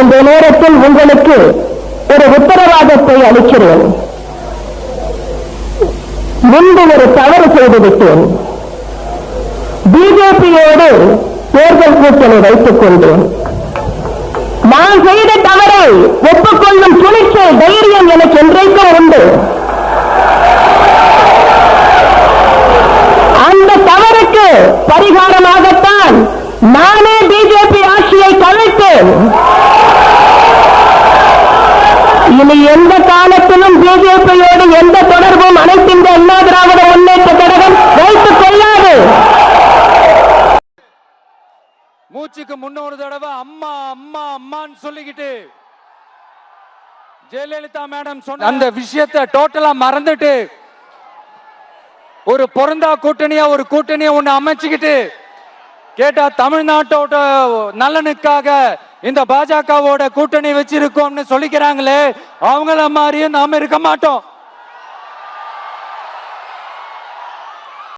இந்த நேரத்தில் உங்களுக்கு ஒரு உத்தரவாதத்தை அளிக்கிறேன். முன்பு ஒரு தவறு செய்துவிட்டேன். பிஜேபியோடு தேர்தல் கூட்டணி வைத்துக் கொண்டேன். நான் செய்த தவறை ஒப்புக்கொள்ளும் துணிச்சல், தைரியம் எனக்கு என்றைக்கும் உண்டு. அந்த தவறுக்கு பரிகாரமாகத்தான் நானே பிஜேபி ஆட்சியை கலைத்தேன். இனி எந்த காலத்திலும் பிஜேபியோடு எந்த தொடர்பும் அனைத்து இந்த அண்ணா திராவிட முன்னேற்ற கழகம் வைத்துக் கொள்ளாது. மூச்சுக்கு முன்னொரு தடவை அம்மா அம்மா அம்மான்னு சொல்லிக்கிட்டு ஜெயலலிதா மேடம் சொன்ன அந்த விஷயத்தை டோட்டலா மறந்துட்டு ஒரு பொருந்தா கூட்டணியா ஒரு கூட்டணியை ஒண்ணு அமைச்சுக்கிட்டு கேட்டா தமிழ்நாட்டோட நலனுக்காக இந்த பாஜகவோட கூட்டணி வச்சிருக்கோம்னு சொல்லிக்கிறாங்களே, அவங்கள மாதிரியும் நாம இருக்க மாட்டோம்.